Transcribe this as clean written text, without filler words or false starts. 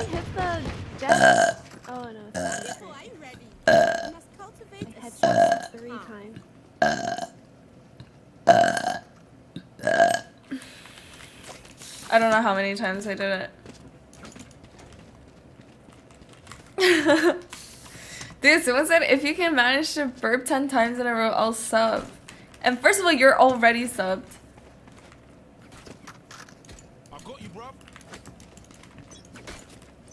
hit the desk. Oh no, it's not. I headshot 3 times. I don't know how many times I did it. Dude, someone said if you can manage to burp 10 times in a row, I'll sub. And first of all, you're already subbed.